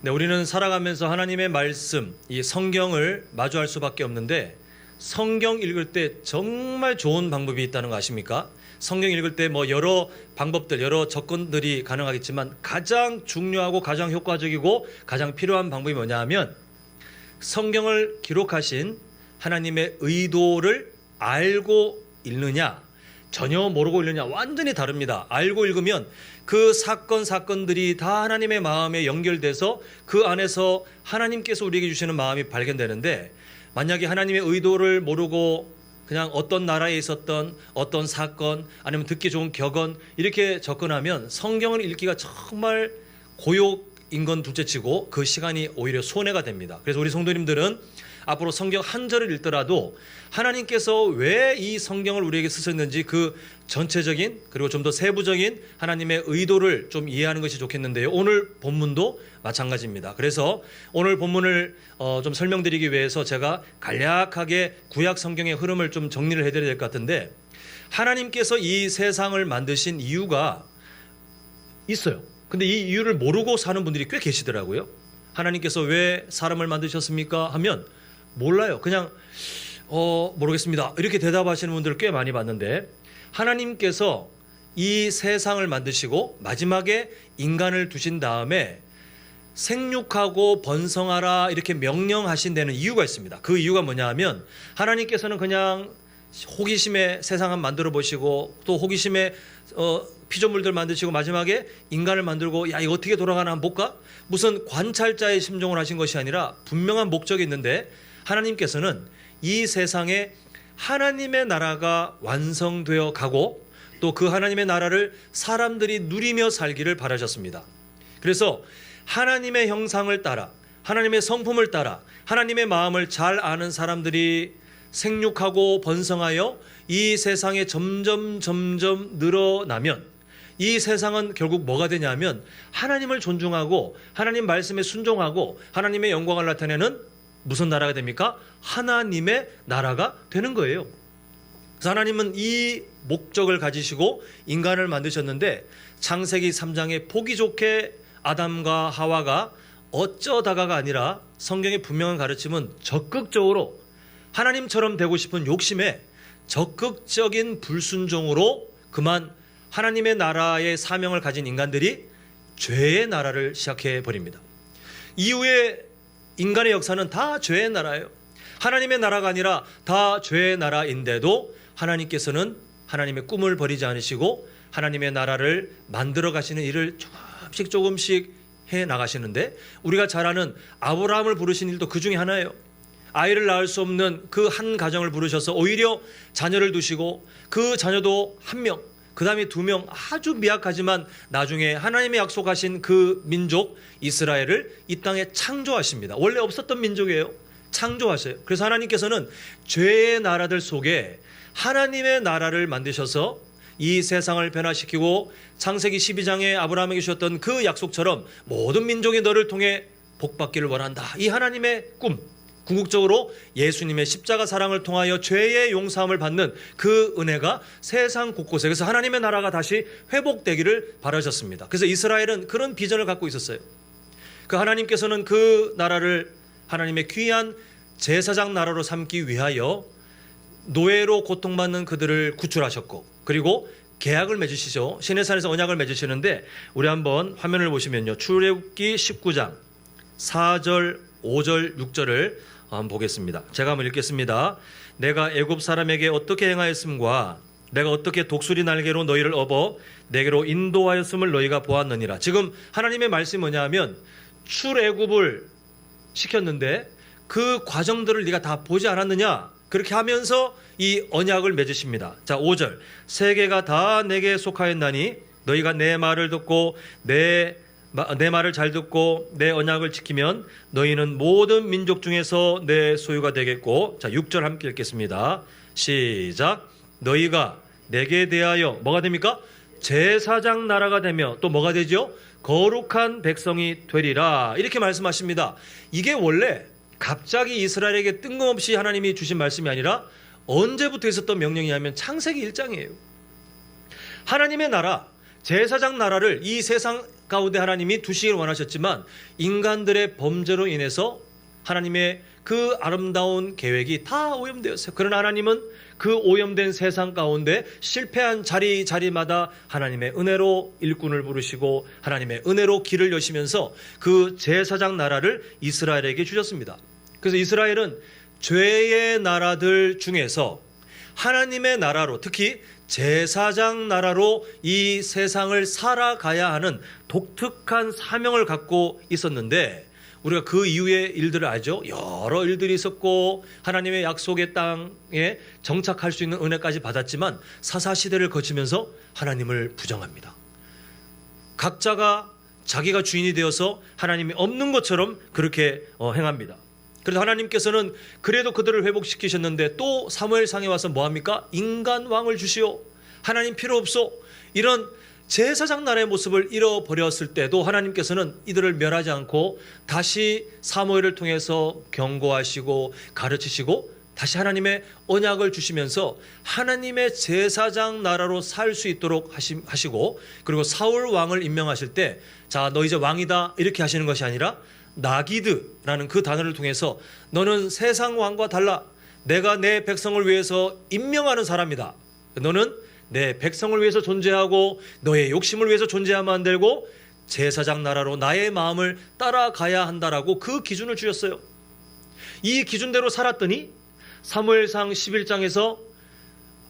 네, 우리는 살아가면서 하나님의 말씀, 이 성경을 마주할 수밖에 없는데 성경 읽을 때 정말 좋은 방법이 있다는 거 아십니까? 성경 읽을 때 뭐 여러 방법들, 여러 접근들이 가능하겠지만 가장 중요하고 가장 효과적이고 가장 필요한 방법이 뭐냐 하면 성경을 기록하신 하나님의 의도를 알고 읽느냐, 전혀 모르고 읽느냐 완전히 다릅니다. 알고 읽으면 그 사건들이 다 하나님의 마음에 연결돼서 그 안에서 하나님께서 우리에게 주시는 마음이 발견되는데, 만약에 하나님의 의도를 모르고 그냥 어떤 나라에 있었던 어떤 사건 아니면 듣기 좋은 격언 이렇게 접근하면 성경을 읽기가 정말 고역인 건 둘째치고 그 시간이 오히려 손해가 됩니다. 그래서 우리 성도님들은 앞으로 성경 한 절을 읽더라도 하나님께서 왜 이 성경을 우리에게 쓰셨는지 그 전체적인 그리고 좀 더 세부적인 하나님의 의도를 좀 이해하는 것이 좋겠는데요. 오늘 본문도 마찬가지입니다. 그래서 오늘 본문을 좀 설명드리기 위해서 제가 간략하게 구약 성경의 흐름을 좀 정리를 해드려야 될 것 같은데, 하나님께서 이 세상을 만드신 이유가 있어요. 근데 이 이유를 모르고 사는 분들이 꽤 계시더라고요. 하나님께서 왜 사람을 만드셨습니까? 하면 몰라요. 그냥 모르겠습니다 이렇게 대답하시는 분들을 꽤 많이 봤는데, 하나님께서 이 세상을 만드시고 마지막에 인간을 두신 다음에 생육하고 번성하라 이렇게 명령하신 데는 이유가 있습니다. 그 이유가 뭐냐 하면 하나님께서는 그냥 호기심에 세상을 만들어 보시고 또 호기심에 피조물들 만드시고 마지막에 인간을 만들고 야 이거 어떻게 돌아가나 한번 볼까? 무슨 관찰자의 심정을 하신 것이 아니라 분명한 목적이 있는데, 하나님께서는 이 세상에 하나님의 나라가 완성되어 가고 또 그 하나님의 나라를 사람들이 누리며 살기를 바라셨습니다. 그래서 하나님의 형상을 따라 하나님의 성품을 따라 하나님의 마음을 잘 아는 사람들이 생육하고 번성하여 이 세상에 점점 늘어나면 이 세상은 결국 뭐가 되냐면 하나님을 존중하고 하나님 말씀에 순종하고 하나님의 영광을 나타내는 무슨 나라가 됩니까? 하나님의 나라가 되는 거예요. 그래서 하나님은 이 목적을 가지시고 인간을 만드셨는데, 창세기 3장에 보기 좋게 아담과 하와가 어쩌다가가 아니라 성경의 분명한 가르침은 적극적으로 하나님처럼 되고 싶은 욕심에 적극적인 불순종으로 그만 하나님의 나라의 사명을 가진 인간들이 죄의 나라를 시작해 버립니다. 이후에 인간의 역사는 다 죄의 나라예요. 하나님의 나라가 아니라 다 죄의 나라인데도 하나님께서는 하나님의 꿈을 버리지 않으시고 하나님의 나라를 만들어 가시는 일을 조금씩 해 나가시는데, 우리가 잘 아는 아브라함을 부르신 일도 그 중에 하나예요. 아이를 낳을 수 없는 그 한 가정을 부르셔서 오히려 자녀를 두시고 그 자녀도 한 명, 그 다음에 2명 아주 미약하지만 나중에 하나님의 약속하신 그 민족 이스라엘을 이 땅에 창조하십니다. 원래 없었던 민족이에요. 창조하셔요. 그래서 하나님께서는 죄의 나라들 속에 하나님의 나라를 만드셔서 이 세상을 변화시키고 창세기 12장에 아브라함에게 주셨던 그 약속처럼 모든 민족이 너를 통해 복받기를 원한다. 이 하나님의 꿈, 궁극적으로 예수님의 십자가 사랑을 통하여 죄의 용서함을 받는 그 은혜가 세상 곳곳에, 그래서 하나님의 나라가 다시 회복되기를 바라셨습니다. 그래서 이스라엘은 그런 비전을 갖고 있었어요. 그 하나님께서는 그 나라를 하나님의 귀한 제사장 나라로 삼기 위하여 노예로 고통받는 그들을 구출하셨고, 그리고 계약을 맺으시죠. 시내산에서 언약을 맺으시는데, 우리 한번 화면을 보시면요, 출애굽기 19장 4절 5절 6절을 한번 보겠습니다. 제가 한번 읽겠습니다. 내가 애굽 사람에게 어떻게 행하였음과 내가 어떻게 독수리 날개로 너희를 업어 내게로 인도하였음을 너희가 보았느니라. 지금 하나님의 말씀이 뭐냐 하면 출애굽을 시켰는데 그 과정들을 네가 다 보지 않았느냐, 그렇게 하면서 이 언약을 맺으십니다. 자, 5절. 세계가 다 내게 속하였나니 너희가 내 말을 듣고 내 말을 잘 듣고 내 언약을 지키면 너희는 모든 민족 중에서 내 소유가 되겠고, 자 6절 함께 읽겠습니다. 시작. 너희가 내게 대하여 뭐가 됩니까? 제사장 나라가 되며 또 뭐가 되죠? 거룩한 백성이 되리라. 이렇게 말씀하십니다. 이게 원래 갑자기 이스라엘에게 뜬금없이 하나님이 주신 말씀이 아니라 언제부터 있었던 명령이냐면 창세기 1장이에요. 하나님의 나라, 제사장 나라를 이 세상 가운데 하나님이 두시길 원하셨지만 인간들의 범죄로 인해서 하나님의 그 아름다운 계획이 다 오염되었어요. 그러나 하나님은 그 오염된 세상 가운데 실패한 자리마다 하나님의 은혜로 일꾼을 부르시고 하나님의 은혜로 길을 여시면서 그 제사장 나라를 이스라엘에게 주셨습니다. 그래서 이스라엘은 죄의 나라들 중에서 하나님의 나라로, 특히 제사장 나라로 이 세상을 살아가야 하는 독특한 사명을 갖고 있었는데, 우리가 그 이후의 일들을 알죠. 여러 일들이 있었고 하나님의 약속의 땅에 정착할 수 있는 은혜까지 받았지만 사사시대를 거치면서 하나님을 부정합니다. 각자가 자기가 주인이 되어서 하나님이 없는 것처럼 그렇게 행합니다. 그래서 하나님께서는 그래도 그들을 회복시키셨는데 또 사무엘상에 와서 뭐합니까? 인간 왕을 주시오. 하나님 필요 없소. 이런 제사장 나라의 모습을 잃어버렸을 때도 하나님께서는 이들을 멸하지 않고 다시 사무엘을 통해서 경고하시고 가르치시고 다시 하나님의 언약을 주시면서 하나님의 제사장 나라로 살 수 있도록 하시고, 그리고 사울 왕을 임명하실 때 자, 너 이제 왕이다 이렇게 하시는 것이 아니라 나기드라는 그 단어를 통해서 너는 세상 왕과 달라. 내가 내 백성을 위해서 임명하는 사람이다. 너는 내 백성을 위해서 존재하고 너의 욕심을 위해서 존재하면 안 되고 제사장 나라로 나의 마음을 따라가야 한다라고 그 기준을 주셨어요. 이 기준대로 살았더니 사무엘상 11장에서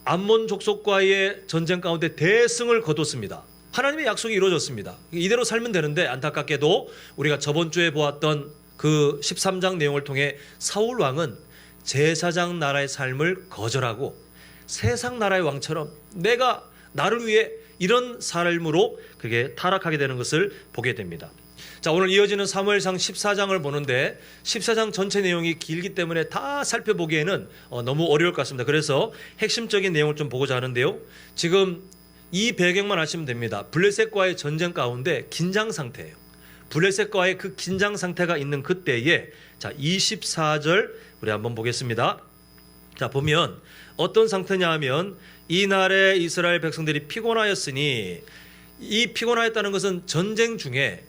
암몬 족속과의 전쟁 가운데 대승을 거뒀습니다. 하나님의 약속이 이루어졌습니다. 이대로 살면 되는데 안타깝게도 우리가 저번 주에 보았던 그 13장 내용을 통해 사울 왕은 제사장 나라의 삶을 거절하고 세상 나라의 왕처럼 내가 나를 위해 이런 삶으로 그게 타락하게 되는 것을 보게 됩니다. 자, 오늘 이어지는 사무엘상 14장을 보는데 14장 전체 내용이 길기 때문에 다 살펴보기에는 너무 어려울 것 같습니다. 그래서 핵심적인 내용을 좀 보고자 하는데요. 지금 이 배경만 아시면 됩니다. 블레셋과의 전쟁 가운데 긴장 상태예요. 블레셋과의 그 긴장 상태가 있는 그때에 자, 24절 우리 한번 보겠습니다. 자, 보면 어떤 상태냐 하면 이날에 이스라엘 백성들이 피곤하였으니, 이 피곤하였다는 것은 전쟁 중에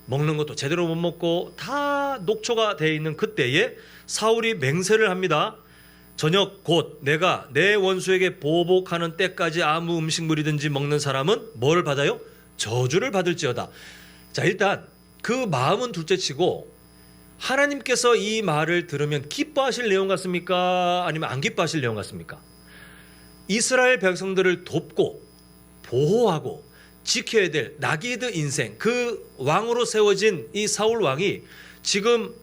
먹는 것도 제대로 못 먹고 다 녹초가 되어 있는 그때에 사울이 맹세를 합니다. 저녁 곧 내가 내 원수에게 보복하는 때까지 아무 음식물이든지 먹는 사람은 뭘 받아요? 저주를 받을지어다. 자, 일단 그 마음은 둘째치고 하나님께서 이 말을 들으면 기뻐하실 내용 같습니까? 아니면 안 기뻐하실 내용 같습니까? 이스라엘 백성들을 돕고 보호하고 지켜야 될 나기드 인생, 그 왕으로 세워진 이 사울 왕이 지금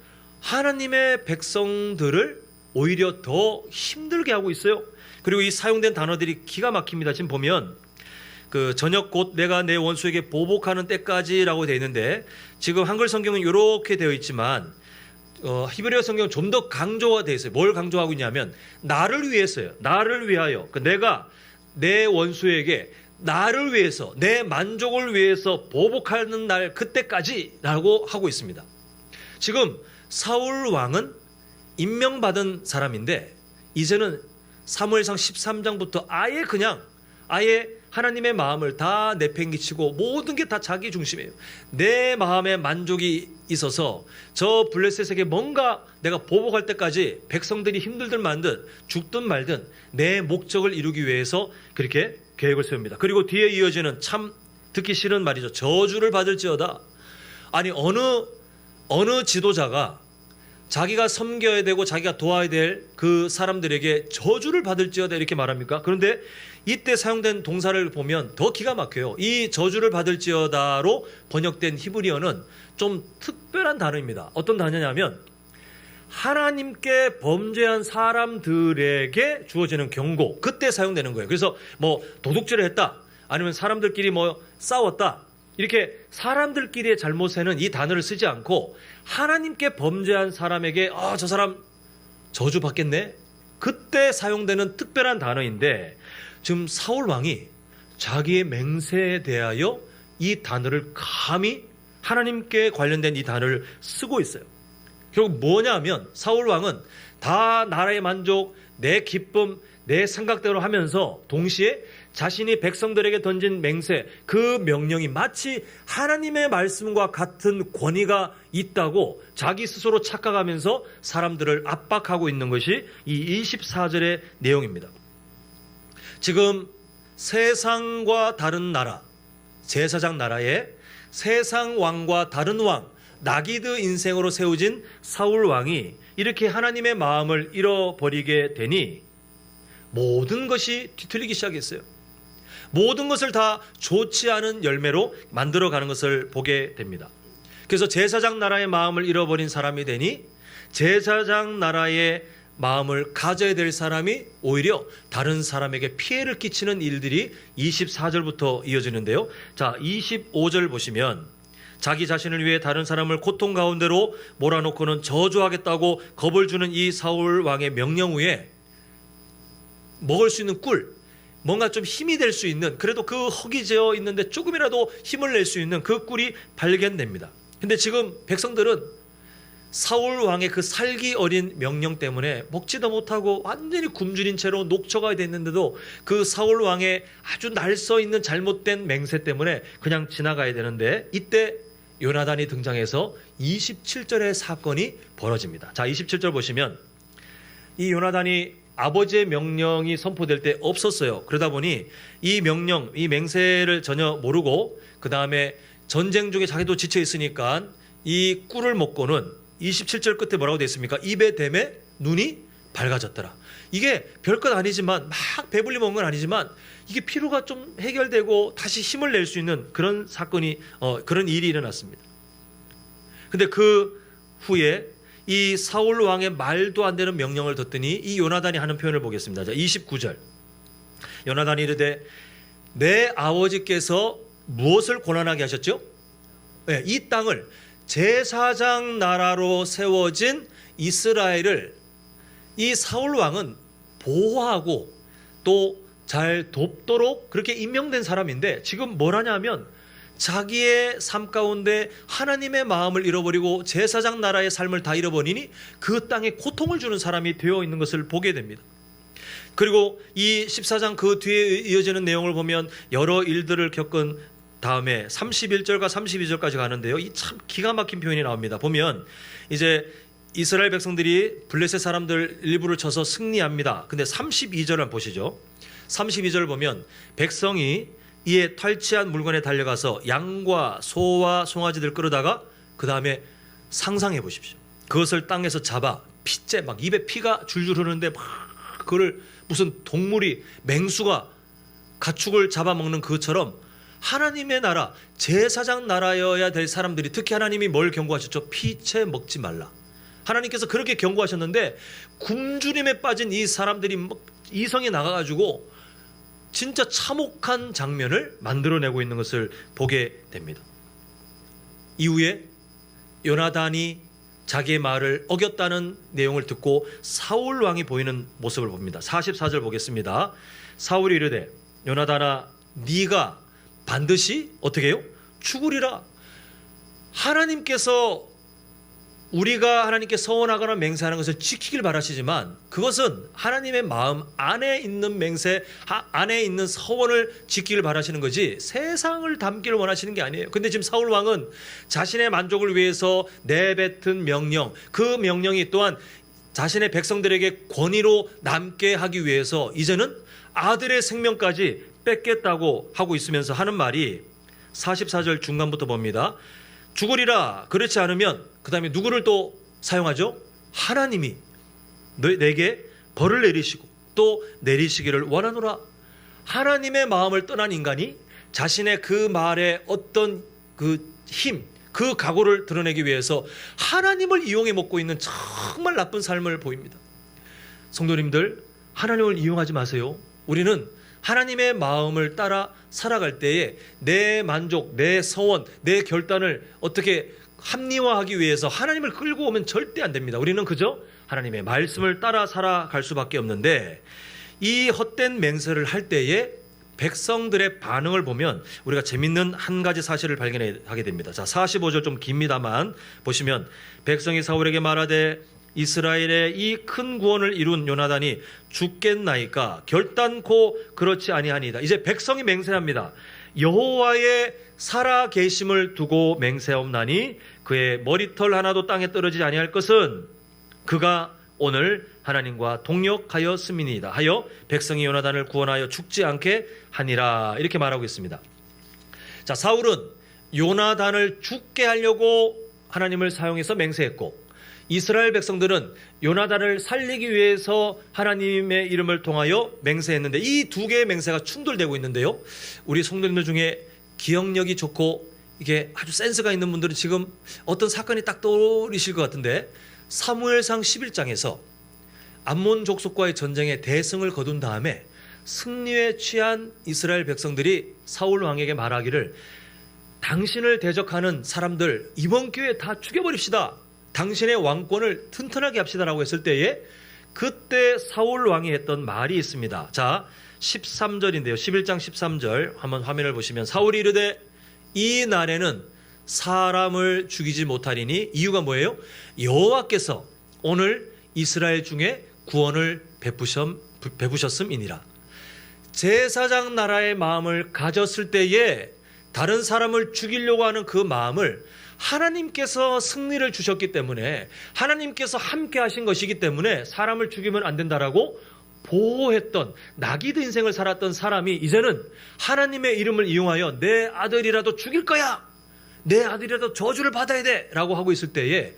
하나님의 백성들을 오히려 더 힘들게 하고 있어요. 그리고 이 사용된 단어들이 기가 막힙니다. 지금 보면 그 저녁 곧 내가 내 원수에게 보복하는 때까지라고 되어 있는데, 지금 한글 성경은 이렇게 되어 있지만 히브리어 성경은 좀 더 강조가 되어 있어요. 뭘 강조하고 있냐면 나를 위해서요. 나를 위하여. 내가 내 원수에게 나를 위해서, 내 만족을 위해서 보복하는 날 그때까지라고 하고 있습니다. 지금 사울 왕은 임명받은 사람인데 이제는 사무엘상 13장부터 아예 하나님의 마음을 다 내팽개치고 모든 게 다 자기 중심이에요. 내 마음에 만족이 있어서 저 블레셋에게 뭔가 내가 보복할 때까지 백성들이 힘들든 말든 죽든 말든 내 목적을 이루기 위해서 그렇게 계획을 세웁니다. 그리고 뒤에 이어지는 참 듣기 싫은 말이죠. 저주를 받을지어다. 아니 어느 지도자가 자기가 섬겨야 되고 자기가 도와야 될 그 사람들에게 저주를 받을지어다 이렇게 말합니까? 그런데 이때 사용된 동사를 보면 더 기가 막혀요. 이 저주를 받을지어다로 번역된 히브리어는 좀 특별한 단어입니다. 어떤 단어냐면 하나님께 범죄한 사람들에게 주어지는 경고, 그때 사용되는 거예요. 그래서 뭐 도둑질을 했다, 아니면 사람들끼리 뭐 싸웠다, 이렇게 사람들끼리의 잘못에는 이 단어를 쓰지 않고 하나님께 범죄한 사람에게 저 사람 저주 받겠네, 그때 사용되는 특별한 단어인데, 지금 사울 왕이 자기의 맹세에 대하여 이 단어를 감히 하나님께 관련된 이 단어를 쓰고 있어요. 결국 뭐냐 하면 사울 왕은 다 나라의 만족, 내 기쁨, 내 생각대로 하면서 동시에 자신이 백성들에게 던진 맹세, 그 명령이 마치 하나님의 말씀과 같은 권위가 있다고 자기 스스로 착각하면서 사람들을 압박하고 있는 것이 이 24절의 내용입니다. 지금 세상과 다른 나라, 제사장 나라에 세상 왕과 다른 왕, 나기드 인생으로 세워진 사울 왕이 이렇게 하나님의 마음을 잃어버리게 되니 모든 것이 뒤틀리기 시작했어요. 모든 것을 다 좋지 않은 열매로 만들어가는 것을 보게 됩니다. 그래서 제사장 나라의 마음을 잃어버린 사람이 되니 제사장 나라의 마음을 가져야 될 사람이 오히려 다른 사람에게 피해를 끼치는 일들이 24절부터 이어지는데요. 자, 25절 보시면 자기 자신을 위해 다른 사람을 고통 가운데로 몰아놓고는 저주하겠다고 겁을 주는 이 사울 왕의 명령 후에 먹을 수 있는 꿀, 뭔가 좀 힘이 될 수 있는, 그래도 그 허기지어 있는데 조금이라도 힘을 낼 수 있는 그 꿀이 발견됩니다. 근데 지금 백성들은 사울 왕의 그 살기 어린 명령 때문에 먹지도 못하고 완전히 굶주린 채로 녹초가 됐는데도 그 사울 왕의 아주 날서 있는 잘못된 맹세 때문에 그냥 지나가야 되는데, 이때 요나단이 등장해서 27절의 사건이 벌어집니다. 자, 27절 보시면 이 요나단이 아버지의 명령이 선포될 때 없었어요. 그러다 보니 이 명령, 이 맹세를 전혀 모르고 그 다음에 전쟁 중에 자기도 지쳐 있으니까 이 꿀을 먹고는 27절 끝에 뭐라고 되어 있습니까? 입에 댐에 눈이 밝아졌더라. 이게 별것 아니지만, 막 배불리 먹은 건 아니지만 이게 피로가 좀 해결되고 다시 힘을 낼 수 있는 그런 사건이 그런 일이 일어났습니다. 근데 그 후에 이 사울 왕의 말도 안 되는 명령을 듣더니 이 요나단이 하는 표현을 보겠습니다. 자, 29절. 요나단이 이르되 내 아버지께서 무엇을 고난하게 하셨죠? 네, 이 땅을 제사장 나라로 세워진 이스라엘을 이 사울 왕은 보호하고 또 잘 돕도록 그렇게 임명된 사람인데, 지금 뭘 하냐면 자기의 삶 가운데 하나님의 마음을 잃어버리고 제사장 나라의 삶을 다 잃어버리니 그 땅에 고통을 주는 사람이 되어 있는 것을 보게 됩니다. 그리고 이 14장 그 뒤에 이어지는 내용을 보면 여러 일들을 겪은 다음에 31절과 32절까지 가는데요. 이 참 기가 막힌 표현이 나옵니다. 보면 이제 이스라엘 백성들이 블레셋 사람들 일부를 쳐서 승리합니다. 근데 32절을 한번 보시죠. 32절 보면 백성이 이에 탈취한 물건에 달려가서 양과 소와 송아지들 끌어다가 그 다음에 상상해 보십시오. 그것을 땅에서 잡아 피째 막 입에 피가 줄줄 흐르는데 막 그걸 무슨 동물이 맹수가 가축을 잡아먹는 그것처럼 하나님의 나라, 제사장 나라여야 될 사람들이, 특히 하나님이 뭘 경고하셨죠? 피채 먹지 말라. 하나님께서 그렇게 경고하셨는데 굶주림에 빠진 이 사람들이 이성에 나가가지고 진짜 참혹한 장면을 만들어내고 있는 것을 보게 됩니다. 이후에 요나단이 자기의 말을 어겼다는 내용을 듣고 사울 왕이 보이는 모습을 봅니다. 44절 보겠습니다. 사울이 이르되 요나단아 네가 반드시 어떻게 해요? 죽으리라. 하나님께서 우리가 하나님께 서원하거나 맹세하는 것을 지키길 바라시지만 그것은 하나님의 마음 안에 있는 맹세, 안에 있는 서원을 지키길 바라시는 거지 세상을 담기를 원하시는 게 아니에요. 근데 지금 사울 왕은 자신의 만족을 위해서 내뱉은 명령, 그 명령이 또한 자신의 백성들에게 권위로 남게 하기 위해서 이제는 아들의 생명까지 뺏겠다고 하고 있으면서 하는 말이 44절 중간부터 봅니다. 죽으리라. 그렇지 않으면 그 다음에 누구를 또 사용하죠? 하나님이 내게 벌을 내리시고 또 내리시기를 원하노라. 하나님의 마음을 떠난 인간이 자신의 그 말에 어떤 그 힘, 그 각오를 드러내기 위해서 하나님을 이용해 먹고 있는 정말 나쁜 삶을 보입니다. 성도님들, 하나님을 이용하지 마세요. 우리는 하나님의 마음을 따라 살아갈 때에 내 만족, 내 서원, 내 결단을 어떻게 합리화하기 위해서 하나님을 끌고 오면 절대 안 됩니다. 우리는 그저 하나님의 말씀을 따라 살아갈 수밖에 없는데, 이 헛된 맹세를 할 때에 백성들의 반응을 보면 우리가 재밌는 한 가지 사실을 발견하게 됩니다. 자, 45절 좀 깁니다만 보시면 백성이 사울에게 말하되 이스라엘의 이 큰 구원을 이룬 요나단이 죽겠나이까 결단코 그렇지 아니하니이다. 이제 백성이 맹세합니다. 여호와의 살아 계심을 두고 맹세하옵나니 그의 머리털 하나도 땅에 떨어지지 아니할 것은 그가 오늘 하나님과 동역하였음이니이다 하여 백성이 요나단을 구원하여 죽지 않게 하니라. 이렇게 말하고 있습니다. 자, 사울은 요나단을 죽게 하려고 하나님을 사용해서 맹세했고, 이스라엘 백성들은 요나단을 살리기 위해서 하나님의 이름을 통하여 맹세했는데, 이 두 개의 맹세가 충돌되고 있는데요. 우리 성도님들 중에 기억력이 좋고 이게 아주 센스가 있는 분들은 지금 어떤 사건이 딱 떠오르실 것 같은데, 사무엘상 11장에서 암몬 족속과의 전쟁에 대승을 거둔 다음에 승리에 취한 이스라엘 백성들이 사울 왕에게 말하기를, 당신을 대적하는 사람들 이번 기회에 다 죽여버립시다. 당신의 왕권을 튼튼하게 합시다라고 했을 때에 그때 사울 왕이 했던 말이 있습니다. 자, 13절인데요. 11장 13절 한번 화면을 보시면, 사울이 이르되 이 날에는 사람을 죽이지 못하리니, 이유가 뭐예요? 여호와께서 오늘 이스라엘 중에 구원을 베푸셨음이니라. 제사장 나라의 마음을 가졌을 때에 다른 사람을 죽이려고 하는 그 마음을 하나님께서 승리를 주셨기 때문에, 하나님께서 함께 하신 것이기 때문에 사람을 죽이면 안 된다라고 보호했던, 나기드 인생을 살았던 사람이 이제는 하나님의 이름을 이용하여 내 아들이라도 죽일 거야, 내 아들이라도 저주를 받아야 돼 라고 하고 있을 때에,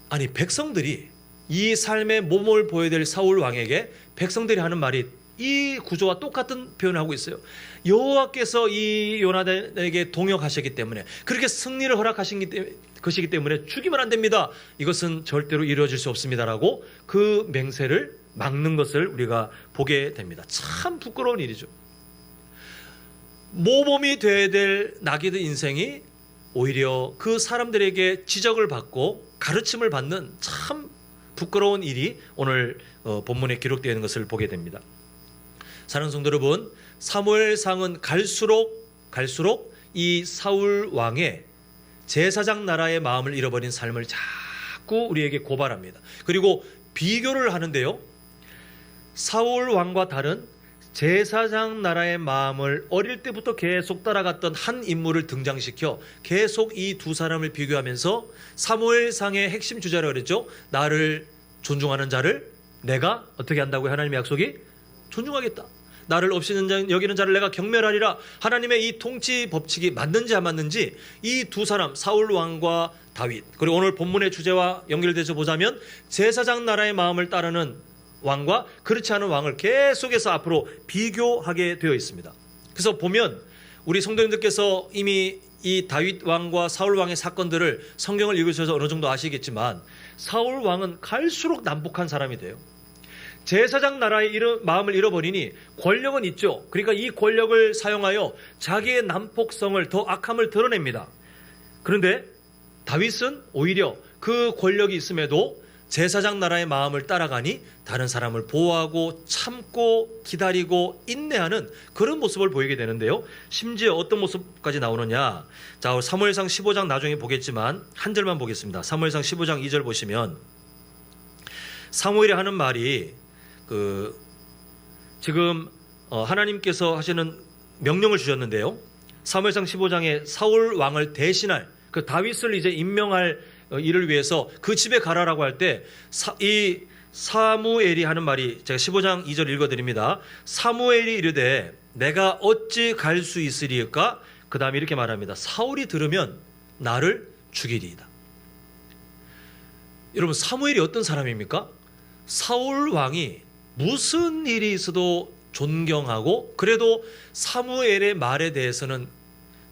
아니 백성들이 이 삶의 모범을 보여야 될 사울 왕에게 백성들이 하는 말이 이 구조와 똑같은 표현을 하고 있어요. 여호와께서 이 요나단에게 동역하셨기 때문에, 그렇게 승리를 허락하신 것이기 때문에 죽이면 안 됩니다. 이것은 절대로 이루어질 수 없습니다라고 그 맹세를 막는 것을 우리가 보게 됩니다. 참 부끄러운 일이죠. 모범이 되어야 될 나기드 인생이 오히려 그 사람들에게 지적을 받고 가르침을 받는 참 부끄러운 일이 오늘 본문에 기록되어 있는 것을 보게 됩니다. 사랑하는 성도 여러분, 사무엘상은 갈수록 이 사울 왕의 제사장 나라의 마음을 잃어버린 삶을 자꾸 우리에게 고발합니다. 그리고 비교를 하는데요, 사울 왕과 다른 제사장 나라의 마음을 어릴 때부터 계속 따라갔던 한 인물을 등장시켜 계속 이 두 사람을 비교하면서 사무엘상의 핵심 주제라고 그랬죠. 나를 존중하는 자를 내가 어떻게 한다고요? 하나님의 약속이 존중하겠다. 나를 없이 여기는 자를 내가 경멸하리라. 하나님의 이 통치 법칙이 맞는지 안 맞는지 이 두 사람, 사울 왕과 다윗, 그리고 오늘 본문의 주제와 연결돼서 보자면 제사장 나라의 마음을 따르는 왕과 그렇지 않은 왕을 계속해서 앞으로 비교하게 되어 있습니다. 그래서 보면 우리 성도님들께서 이미 이 다윗 왕과 사울 왕의 사건들을 성경을 읽으셔서 어느 정도 아시겠지만, 사울 왕은 갈수록 난폭한 사람이 돼요. 제사장 나라의 마음을 잃어버리니 권력은 있죠. 그러니까 이 권력을 사용하여 자기의 난폭성을, 더 악함을 드러냅니다. 그런데 다윗은 오히려 그 권력이 있음에도 제사장 나라의 마음을 따라가니 다른 사람을 보호하고 참고 기다리고 인내하는 그런 모습을 보이게 되는데요. 심지어 어떤 모습까지 나오느냐. 자, 사무엘상 15장 나중에 보겠지만 한 절만 보겠습니다. 사무엘상 15장 2절 보시면 사무엘이 하는 말이 지금 하나님께서 하시는 명령을 주셨는데요. 사무엘상 15장에 사울 왕을 대신할 그 다윗을 이제 임명할 일을 위해서 그 집에 가라라고 할 때 이 사무엘이 하는 말이, 제가 15장 2절 읽어드립니다. 사무엘이 이르되 내가 어찌 갈 수 있으리까? 그 다음에 이렇게 말합니다. 사울이 들으면 나를 죽이리이다. 여러분, 사무엘이 어떤 사람입니까? 사울 왕이 무슨 일이 있어도 존경하고, 그래도 사무엘의 말에 대해서는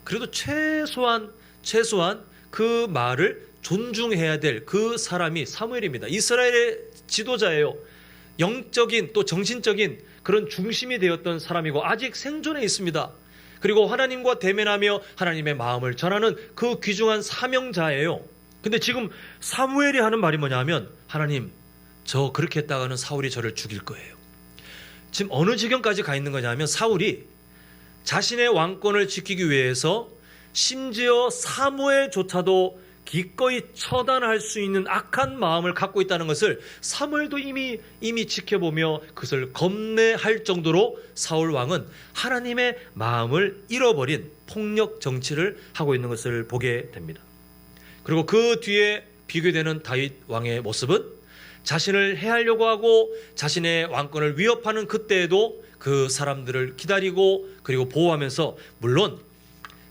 그래도 최소한 그 말을 존중해야 될 그 사람이 사무엘입니다. 이스라엘의 지도자예요. 영적인 또 정신적인 그런 중심이 되었던 사람이고 아직 생존해 있습니다. 그리고 하나님과 대면하며 하나님의 마음을 전하는 그 귀중한 사명자예요. 근데 지금 사무엘이 하는 말이 뭐냐면, 하나님, 저 그렇게 했다가는 사울이 저를 죽일 거예요. 지금 어느 지경까지 가 있는 거냐면, 사울이 자신의 왕권을 지키기 위해서 심지어 사무엘조차도 기꺼이 처단할 수 있는 악한 마음을 갖고 있다는 것을 사무엘도 이미 지켜보며 그것을 겁내할 정도로 사울 왕은 하나님의 마음을 잃어버린 폭력 정치를 하고 있는 것을 보게 됩니다. 그리고 그 뒤에 비교되는 다윗 왕의 모습은 자신을 해하려고 하고 자신의 왕권을 위협하는 그때에도 그 사람들을 기다리고 그리고 보호하면서, 물론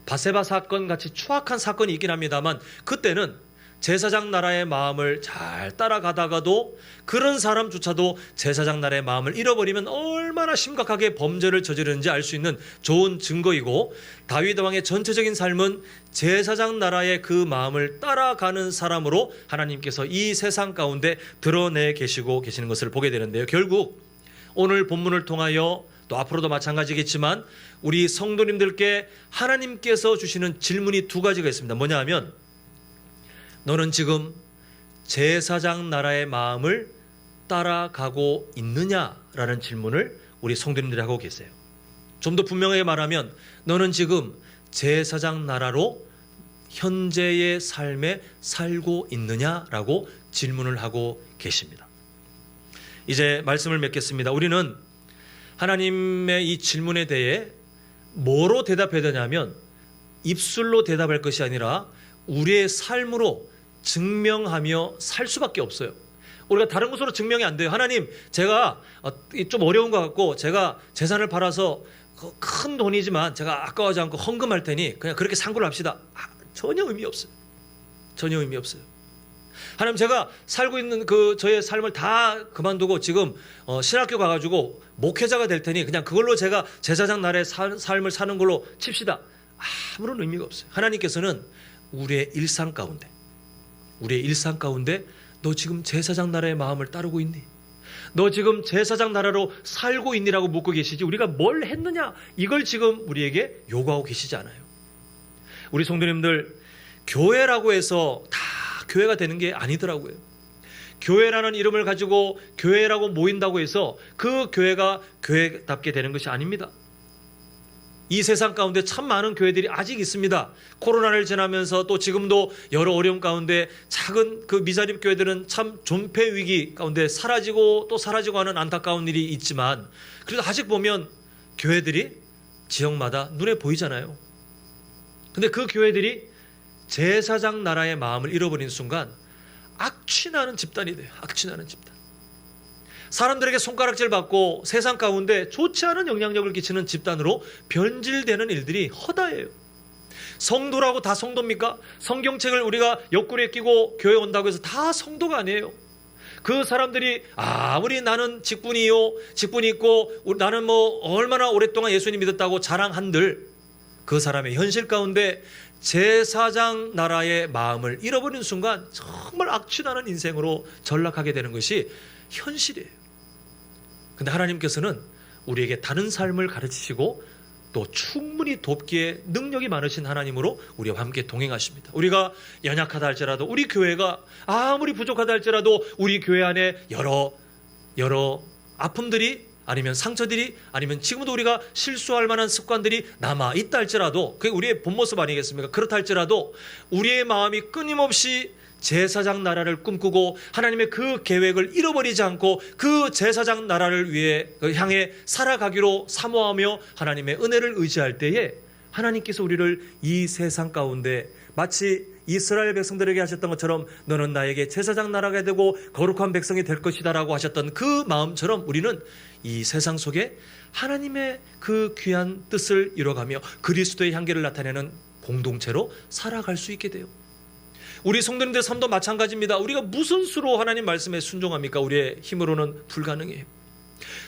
바세바 사건 같이 추악한 사건이 있긴 합니다만 그때는 제사장 나라의 마음을 잘 따라가다가도 그런 사람조차도 제사장 나라의 마음을 잃어버리면 얼마나 심각하게 범죄를 저지르는지 알 수 있는 좋은 증거이고, 다윗 왕의 전체적인 삶은 제사장 나라의 그 마음을 따라가는 사람으로 하나님께서 이 세상 가운데 드러내 계시고 계시는 것을 보게 되는데요. 결국 오늘 본문을 통하여 또 앞으로도 마찬가지겠지만 우리 성도님들께 하나님께서 주시는 질문이 두 가지가 있습니다. 뭐냐 하면, 너는 지금 제사장 나라의 마음을 따라가고 있느냐라는 질문을 우리 성도님들이 하고 계세요. 좀 더 분명하게 말하면, 너는 지금 제사장 나라로 현재의 삶에 살고 있느냐라고 질문을 하고 계십니다. 이제 말씀을 맺겠습니다. 우리는 하나님의 이 질문에 대해 뭐로 대답해야 되냐면, 입술로 대답할 것이 아니라 우리의 삶으로 증명하며 살 수밖에 없어요. 우리가 다른 것으로 증명이 안 돼요. 하나님, 제가 좀 어려운 것 같고 제가 재산을 팔아서 큰 돈이지만 제가 아까워하지 않고 헌금할 테니 그냥 그렇게 상고를 합시다. 전혀 의미 없어요. 전혀 의미 없어요. 하나님, 제가 살고 있는 그 저의 삶을 다 그만두고 지금 신학교 가가지고 목회자가 될 테니 그냥 그걸로 제가 제사장 나라의 삶을 사는 걸로 칩시다. 아무런 의미가 없어요. 하나님께서는 우리의 일상 가운데 너 지금 제사장 나라의 마음을 따르고 있니? 너 지금 제사장 나라로 살고 있니라고 묻고 계시지, 우리가 뭘 했느냐 이걸 지금 우리에게 요구하고 계시지 않아요. 우리 성도님들, 교회라고 해서 다 교회가 되는 게 아니더라고요. 교회라는 이름을 가지고 교회라고 모인다고 해서 그 교회가 교회답게 되는 것이 아닙니다. 이 세상 가운데 참 많은 교회들이 아직 있습니다. 코로나를 지나면서 또 지금도 여러 어려움 가운데 작은 그 미자립 교회들은 참 존폐 위기 가운데 사라지고 또 사라지고 하는 안타까운 일이 있지만, 그래도 아직 보면 교회들이 지역마다 눈에 보이잖아요. 근데 그 교회들이 제사장 나라의 마음을 잃어버린 순간 악취나는 집단이 돼요. 악취나는 집단. 사람들에게 손가락질 받고 세상 가운데 좋지 않은 영향력을 끼치는 집단으로 변질되는 일들이 허다해요. 성도라고 다 성도입니까? 성경책을 우리가 옆구리에 끼고 교회 온다고 해서 다 성도가 아니에요. 그 사람들이 아무리 나는 직분이 있고 나는 얼마나 오랫동안 예수님 믿었다고 자랑한들, 그 사람의 현실 가운데 제사장 나라의 마음을 잃어버린 순간 정말 악취나는 인생으로 전락하게 되는 것이 현실이에요. 근데 하나님께서는 우리에게 다른 삶을 가르치시고 또 충분히 돕기에 능력이 많으신 하나님으로 우리와 함께 동행하십니다. 우리가 연약하다 할지라도, 우리 교회가 아무리 부족하다 할지라도 우리 교회 안에 여러 아픔들이, 아니면 상처들이, 아니면 지금도 우리가 실수할 만한 습관들이 남아 있다 할지라도, 그게 우리의 본 모습 아니겠습니까? 그렇다 할지라도 우리의 마음이 끊임없이 제사장 나라를 꿈꾸고 하나님의 그 계획을 잃어버리지 않고 그 제사장 나라를 위해 향해 살아가기로 사모하며 하나님의 은혜를 의지할 때에, 하나님께서 우리를 이 세상 가운데 마치 이스라엘 백성들에게 하셨던 것처럼 너는 나에게 제사장 나라가 되고 거룩한 백성이 될 것이다 라고 하셨던 그 마음처럼 우리는 이 세상 속에 하나님의 그 귀한 뜻을 이뤄가며 그리스도의 향기를 나타내는 공동체로 살아갈 수 있게 돼요. 우리 성도님들 삶도 마찬가지입니다. 우리가 무슨 수로 하나님 말씀에 순종합니까? 우리의 힘으로는 불가능해요.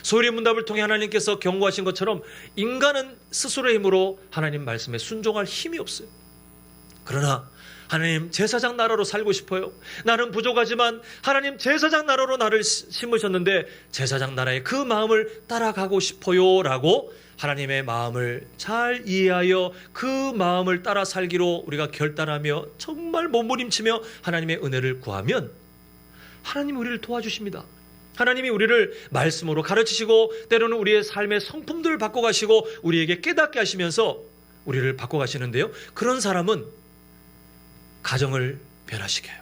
소리 문답을 통해 하나님께서 경고하신 것처럼 인간은 스스로의 힘으로 하나님 말씀에 순종할 힘이 없어요. 그러나 하나님, 제사장 나라로 살고 싶어요. 나는 부족하지만 하나님 제사장 나라로 나를 심으셨는데 제사장 나라의 그 마음을 따라가고 싶어요 라고 하나님의 마음을 잘 이해하여 그 마음을 따라 살기로 우리가 결단하며 정말 몸부림치며 하나님의 은혜를 구하면 하나님이 우리를 도와주십니다. 하나님이 우리를 말씀으로 가르치시고 때로는 우리의 삶의 성품들을 바꿔가시고 우리에게 깨닫게 하시면서 우리를 바꿔가시는데요, 그런 사람은 가정을 변화시켜요.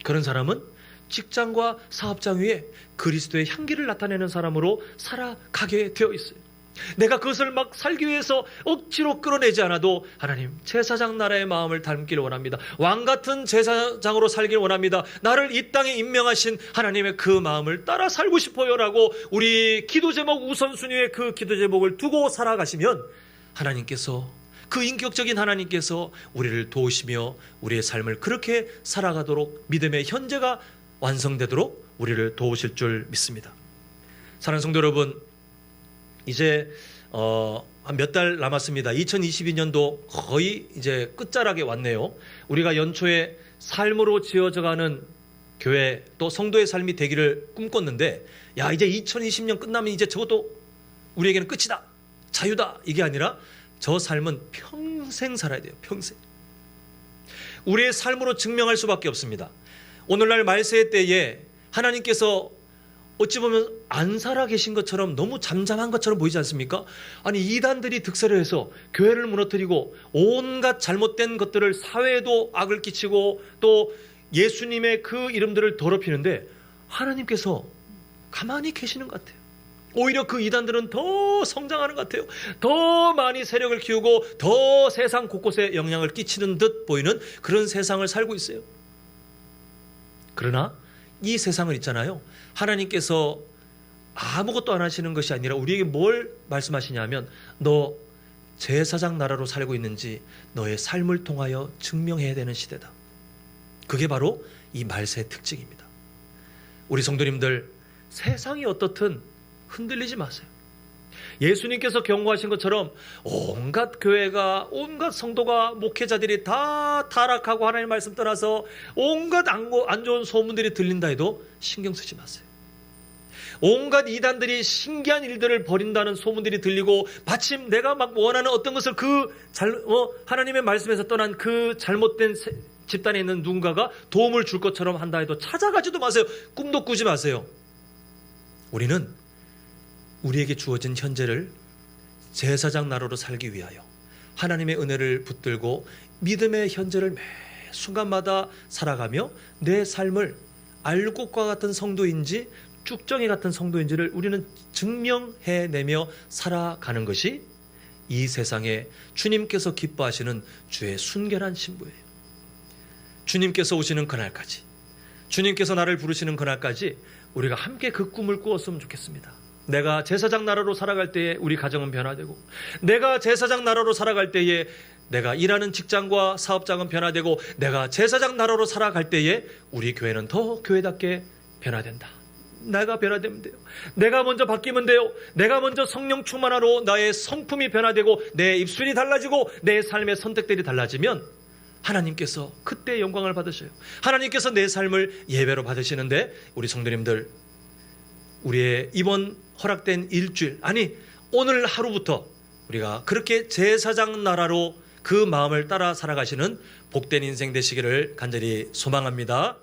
그런 사람은 직장과 사업장 위에 그리스도의 향기를 나타내는 사람으로 살아가게 되어 있어요. 내가 그것을 막 살기 위해서 억지로 끌어내지 않아도 하나님, 제사장 나라의 마음을 닮기를 원합니다. 왕 같은 제사장으로 살기를 원합니다. 나를 이 땅에 임명하신 하나님의 그 마음을 따라 살고 싶어요 라고 우리 기도 제목 우선순위에 그 기도 제목을 두고 살아가시면 하나님께서, 그 인격적인 하나님께서 우리를 도우시며 우리의 삶을 그렇게 살아가도록, 믿음의 현재가 완성되도록 우리를 도우실 줄 믿습니다. 사랑하는 성도 여러분, 이제 한 몇 달 남았습니다. 2022년도 거의 이제 끝자락에 왔네요. 우리가 연초에 삶으로 지어져가는 교회, 또 성도의 삶이 되기를 꿈꿨는데, 야, 이제 2020년 끝나면 이제 저것도 우리에게는 끝이다, 자유다, 이게 아니라 저 삶은 평생 살아야 돼요. 평생. 우리의 삶으로 증명할 수밖에 없습니다. 오늘날 말세의 때에 하나님께서 어찌 보면 안 살아 계신 것처럼, 너무 잠잠한 것처럼 보이지 않습니까? 아니, 이단들이 득세를 해서 교회를 무너뜨리고 온갖 잘못된 것들을, 사회에도 악을 끼치고 또 예수님의 그 이름들을 더럽히는데 하나님께서 가만히 계시는 것 같아요. 오히려 그 이단들은 더 성장하는 것 같아요. 더 많이 세력을 키우고 더 세상 곳곳에 영향을 끼치는 듯 보이는 그런 세상을 살고 있어요. 그러나 이 세상은 있잖아요, 하나님께서 아무것도 안 하시는 것이 아니라 우리에게 뭘 말씀하시냐면, 너 제사장 나라로 살고 있는지 너의 삶을 통하여 증명해야 되는 시대다. 그게 바로 이 말세의 특징입니다. 우리 성도님들, 세상이 어떻든 흔들리지 마세요. 예수님께서 경고하신 것처럼 온갖 교회가, 온갖 성도가, 목회자들이 다 타락하고 하나님의 말씀 떠나서 온갖 안 좋은 소문들이 들린다 해도 신경 쓰지 마세요. 온갖 이단들이 신기한 일들을 벌인다는 소문들이 들리고, 마침 내가 막 원하는 어떤 것을 하나님의 말씀에서 떠난 그 잘못된 집단에 있는 누군가가 도움을 줄 것처럼 한다 해도 찾아가지도 마세요. 꿈도 꾸지 마세요. 우리는 우리에게 주어진 현재를 제사장 나라로 살기 위하여 하나님의 은혜를 붙들고 믿음의 현재를 매 순간마다 살아가며 내 삶을 알곡과 같은 성도인지 쭉정이 같은 성도인지를 우리는 증명해내며 살아가는 것이 이 세상에 주님께서 기뻐하시는 주의 순결한 신부예요. 주님께서 오시는 그날까지, 주님께서 나를 부르시는 그날까지 우리가 함께 그 꿈을 꾸었으면 좋겠습니다. 내가 제사장 나라로 살아갈 때에 우리 가정은 변화되고, 내가 제사장 나라로 살아갈 때에 내가 일하는 직장과 사업장은 변화되고, 내가 제사장 나라로 살아갈 때에 우리 교회는 더 교회답게 변화된다. 내가 변화되면 돼요. 내가 먼저 바뀌면 돼요. 내가 먼저 성령 충만하로 나의 성품이 변화되고 내 입술이 달라지고 내 삶의 선택들이 달라지면 하나님께서 그때 영광을 받으셔요. 하나님께서 내 삶을 예배로 받으시는데, 우리 성도님들, 우리의 이번 허락된 일주일, 아니 오늘 하루부터 우리가 그렇게 제사장 나라로 그 마음을 따라 살아가시는 복된 인생 되시기를 간절히 소망합니다.